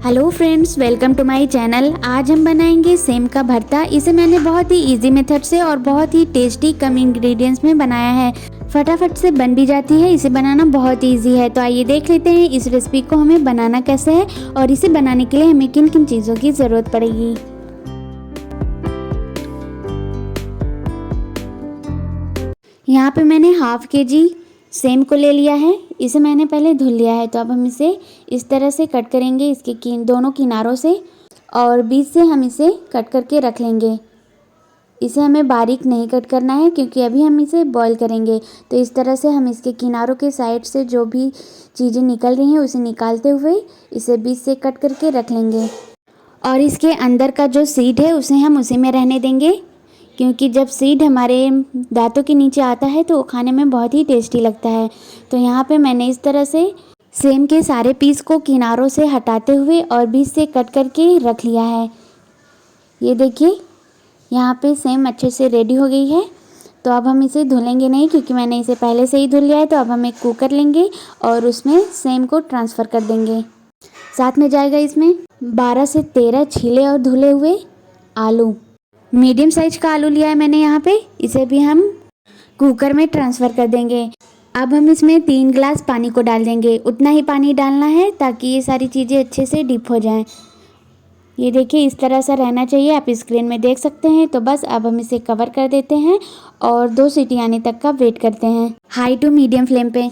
Hello friends, welcome to my channel. आज हम बनाएंगे सेम का भरता। इसे मैंने बहुत ही इजी मेथड से और बहुत ही टेस्टी कम इंग्रेडिएंट्स में बनाया है। फटाफट से बन भी जाती है। इसे बनाना बहुत इजी है। तो आइए देख लेते हैं इस रेसिपी को हमें बनाना कैसे है और इसे बनाने के लिए हमें किन किन चीज़ों की ज़रूरत पड़ेगी। यहाँ पे मैंने हाफ केजी सेम को ले लिया है। इसे मैंने पहले धुल लिया है। तो अब हम इसे इस तरह से कट करेंगे, इसके दोनों किनारों से, और बीच से हम इसे कट करके रख लेंगे। इसे हमें बारीक नहीं कट करना है क्योंकि अभी हम इसे बॉईल करेंगे। तो इस तरह से हम इसके किनारों के साइड से जो भी चीज़ें निकल रही हैं उसे निकालते हुए इसे बीच से कट करके रख लेंगे। और इसके अंदर का जो सीड है उसे हम उसी में रहने देंगे, क्योंकि जब सीड हमारे दांतों के नीचे आता है तो वो खाने में बहुत ही टेस्टी लगता है। तो यहाँ पे मैंने इस तरह से सेम के सारे पीस को किनारों से हटाते हुए और बीच से कट करके रख लिया है। ये देखिए, यहाँ पे सेम अच्छे से रेडी हो गई है। तो अब हम इसे धुलेंगे नहीं क्योंकि मैंने इसे पहले से ही धुल लिया है। तो अब हम एक कुकर लेंगे और उसमें सेम को ट्रांसफ़र कर देंगे। साथ में जाएगा इसमें 12 से 13 छीले और धुले हुए आलू। मीडियम साइज का आलू लिया है मैंने यहाँ पे। इसे भी हम कुकर में ट्रांसफ़र कर देंगे। अब हम इसमें 3 गिलास पानी को डाल देंगे। उतना ही पानी डालना है ताकि ये सारी चीज़ें अच्छे से डिप हो जाएं। ये देखिए, इस तरह सा रहना चाहिए। आप स्क्रीन में देख सकते हैं। तो बस अब हम इसे कवर कर देते हैं और 2 सीटी आने तक का वेट करते हैं, हाई टू मीडियम फ्लेम पे।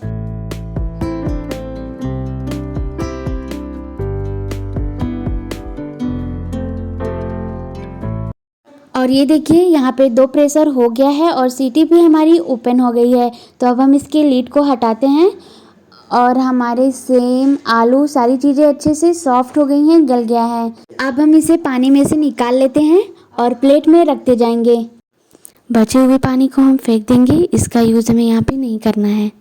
और ये देखिए, यहाँ पे 2 प्रेशर हो गया है और सीटी भी हमारी ओपन हो गई है। तो अब हम इसके लीड को हटाते हैं और हमारे सेम आलू सारी चीज़ें अच्छे से सॉफ्ट हो गई हैं, गल गया है। अब हम इसे पानी में से निकाल लेते हैं और प्लेट में रखते जाएंगे। बचे हुए पानी को हम फेंक देंगे, इसका यूज़ हमें यहाँ पे नहीं करना है।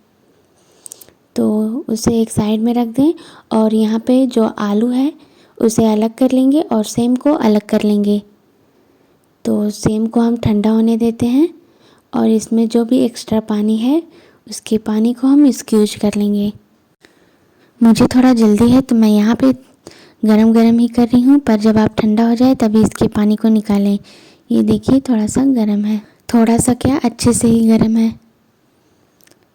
तो उसे एक साइड में रख दें और यहाँ पे जो आलू है उसे अलग कर लेंगे और सेम को अलग कर लेंगे। तो सेम को हम ठंडा होने देते हैं और इसमें जो भी एक्स्ट्रा पानी है उसके पानी को हम स्क्यूज कर लेंगे। मुझे थोड़ा जल्दी है तो मैं यहाँ पे गरम गरम ही कर रही हूँ, पर जब आप ठंडा हो जाए तभी इसके पानी को निकालें। ये देखिए, थोड़ा सा गरम है, थोड़ा सा क्या, अच्छे से ही गरम है।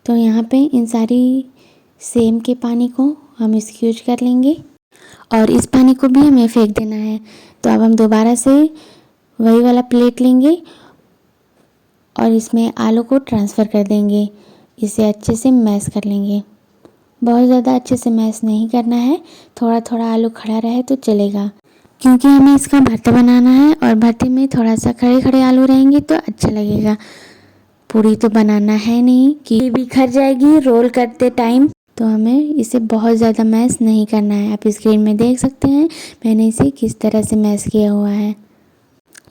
तो यहाँ पे इन सारी सेम के पानी को हम स्क्यूज कर लेंगे और इस पानी को भी हमें फेंक देना है। तो अब हम दोबारा से वही वाला प्लेट लेंगे और इसमें आलू को ट्रांसफ़र कर देंगे। इसे अच्छे से मैश कर लेंगे। बहुत ज़्यादा अच्छे से मैश नहीं करना है, थोड़ा थोड़ा आलू खड़ा रहे तो चलेगा, क्योंकि हमें इसका भरता बनाना है और भरते में थोड़ा सा खड़े खड़े आलू रहेंगे तो अच्छा लगेगा। पूरी तो बनाना है नहीं कि बिखर जाएगी रोल करते टाइम। तो हमें इसे बहुत ज़्यादा मैश नहीं करना है। आप स्क्रीन में देख सकते हैं मैंने इसे किस तरह से मैश किया हुआ है।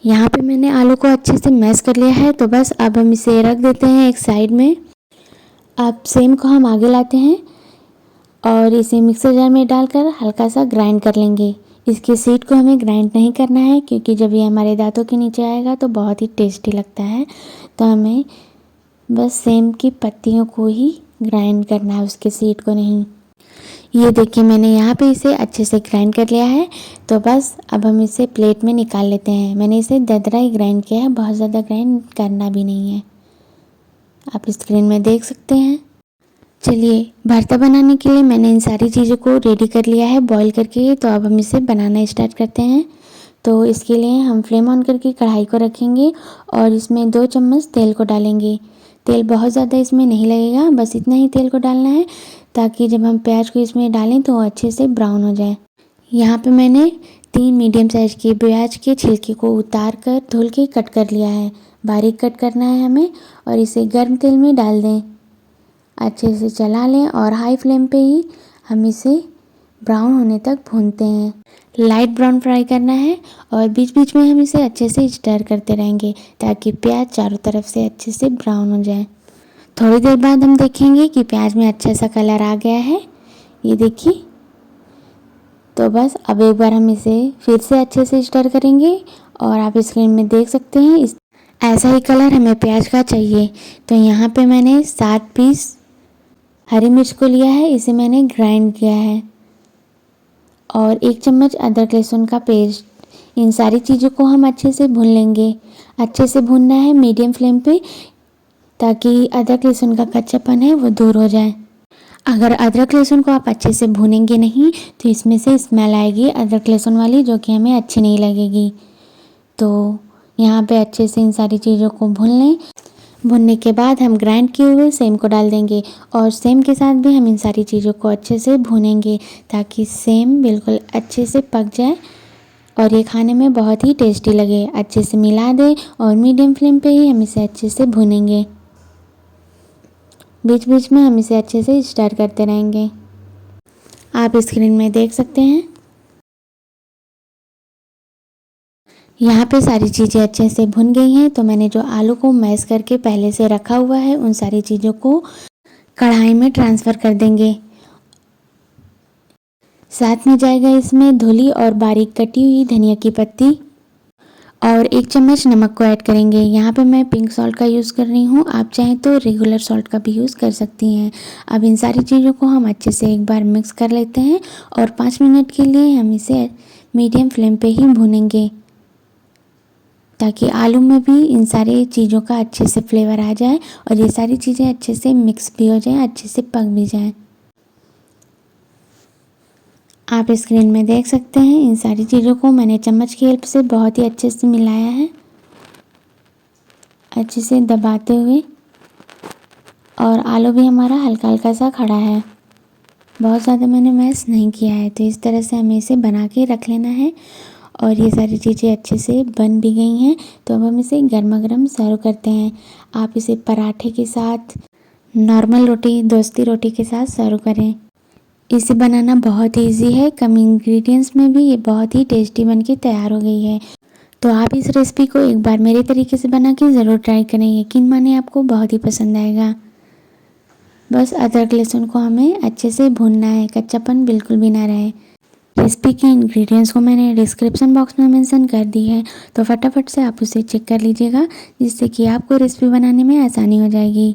यहाँ पे मैंने आलू को अच्छे से मैश कर लिया है। तो बस अब हम इसे रख देते हैं एक साइड में। अब सेम को हम आगे लाते हैं और इसे मिक्सर जार में डालकर हल्का सा ग्राइंड कर लेंगे। इसके सीड को हमें ग्राइंड नहीं करना है क्योंकि जब ये हमारे दांतों के नीचे आएगा तो बहुत ही टेस्टी लगता है। तो हमें बस सेम की पत्तियों को ही ग्राइंड करना है, उसके सीड को नहीं। ये देखिए, मैंने यहाँ पे इसे अच्छे से ग्राइंड कर लिया है। तो बस अब हम इसे प्लेट में निकाल लेते हैं। मैंने इसे दरदरा ही ग्राइंड किया है, बहुत ज़्यादा ग्राइंड करना भी नहीं है। आप स्क्रीन में देख सकते हैं। चलिए, भरता बनाने के लिए मैंने इन सारी चीज़ों को रेडी कर लिया है बॉईल करके। तो अब हम इसे बनाना स्टार्ट करते हैं। तो इसके लिए हम फ्लेम ऑन करके कढ़ाई को रखेंगे और इसमें 2 चम्मच तेल को डालेंगे। तेल बहुत ज़्यादा इसमें नहीं लगेगा, बस इतना ही तेल को डालना है ताकि जब हम प्याज को इसमें डालें तो अच्छे से ब्राउन हो जाए। यहाँ पे मैंने 3 मीडियम साइज़ के प्याज के छिलके को उतार कर धुल के कट कर लिया है। बारीक कट करना है हमें और इसे गर्म तेल में डाल दें, अच्छे से चला लें और हाई फ्लेम पे ही हम इसे ब्राउन होने तक भूनते हैं। लाइट ब्राउन फ्राई करना है और बीच बीच में हम इसे अच्छे से स्टर करते रहेंगे ताकि प्याज चारों तरफ से अच्छे से ब्राउन हो जाए। थोड़ी देर बाद हम देखेंगे कि प्याज में अच्छा सा कलर आ गया है। ये देखिए। तो बस अब एक बार हम इसे फिर से अच्छे से स्टर करेंगे और आप स्क्रीन में देख सकते हैं इस ऐसा ही कलर हमें प्याज का चाहिए। तो यहाँ पे मैंने 7 पीस हरी मिर्च को लिया है, इसे मैंने ग्राइंड किया है। और 1 चम्मच अदरक लहसुन का पेस्ट। इन सारी चीज़ों को हम अच्छे से भून लेंगे। अच्छे से भूनना है मीडियम फ्लेम पे, ताकि अदरक लहसुन का कच्चापन है वो दूर हो जाए। अगर अदरक लहसुन को आप अच्छे से भूनेंगे नहीं तो इसमें से स्मेल आएगी अदरक लहसुन वाली, जो कि हमें अच्छी नहीं लगेगी। तो यहाँ पे अच्छे से इन सारी चीज़ों को भून लें। भुनने के बाद हम ग्राइंड किए हुए सेम को डाल देंगे और सेम के साथ भी हम इन सारी चीज़ों को अच्छे से भूनेंगे, ताकि सेम बिल्कुल अच्छे से पक जाए और ये खाने में बहुत ही टेस्टी लगे। अच्छे से मिला दें और मीडियम फ्लेम पे ही हम इसे अच्छे से भूनेंगे। बीच बीच में हम इसे अच्छे से स्टर करते रहेंगे। आप स्क्रीन में देख सकते हैं यहाँ पे सारी चीज़ें अच्छे से भुन गई हैं। तो मैंने जो आलू को मैश करके पहले से रखा हुआ है, उन सारी चीज़ों को कढ़ाई में ट्रांसफ़र कर देंगे। साथ में जाएगा इसमें धुली और बारीक कटी हुई धनिया की पत्ती और 1 चम्मच नमक को ऐड करेंगे। यहाँ पे मैं पिंक सॉल्ट का यूज़ कर रही हूँ, आप चाहें तो रेगुलर सॉल्ट का भी यूज़ कर सकती हैं। अब इन सारी चीज़ों को हम अच्छे से एक बार मिक्स कर लेते हैं और 5 मिनट के लिए हम इसे मीडियम फ्लेम पे ही भूनेंगे, ताकि आलू में भी इन सारी चीज़ों का अच्छे से फ्लेवर आ जाए और ये सारी चीज़ें अच्छे से मिक्स भी हो जाएं, अच्छे से पक भी जाएं। आप स्क्रीन में देख सकते हैं इन सारी चीज़ों को मैंने चम्मच की हेल्प से बहुत ही अच्छे से मिलाया है, अच्छे से दबाते हुए। और आलू भी हमारा हल्का हल्का सा खड़ा है, बहुत ज़्यादा मैंने मैश नहीं किया है। तो इस तरह से हमें इसे बना के रख लेना है। और ये सारी चीज़ें अच्छे से बन भी गई हैं। तो अब हम इसे गर्मा गर्म सर्व करते हैं। आप इसे पराठे के साथ, नॉर्मल रोटी, दोस्ती रोटी के साथ सर्व करें। इसे बनाना बहुत ईजी है, कम इंग्रेडिएंट्स में भी ये बहुत ही टेस्टी बन के तैयार हो गई है। तो आप इस रेसिपी को एक बार मेरे तरीके से बना के ज़रूर ट्राई करें, यकीन माने आपको बहुत ही पसंद आएगा। बस अदरक लहसुन को हमें अच्छे से भूनना है, कच्चापन बिल्कुल भी ना रहे। रेसिपी के इंग्रेडिएंट्स को मैंने डिस्क्रिप्शन बॉक्स में मेंशन कर दी है, तो फटाफट से आप उसे चेक कर लीजिएगा, जिससे कि आपको रेसिपी बनाने में आसानी हो जाएगी।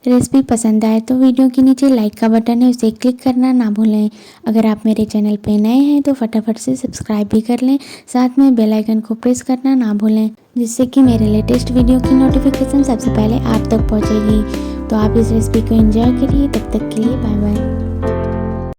रेसिपी पसंद आए तो वीडियो के नीचे लाइक का बटन है, उसे क्लिक करना ना भूलें। अगर आप मेरे चैनल पे नए हैं तो फटाफट से सब्सक्राइब भी कर लें, साथ में बेल आइकन को प्रेस करना ना भूलें, जिससे कि मेरे लेटेस्ट वीडियो की नोटिफिकेशन सबसे पहले आप तक पहुंचेगी। तो आप इस रेसिपी को एंजॉय करिए। तब तक के लिए बाय बाय।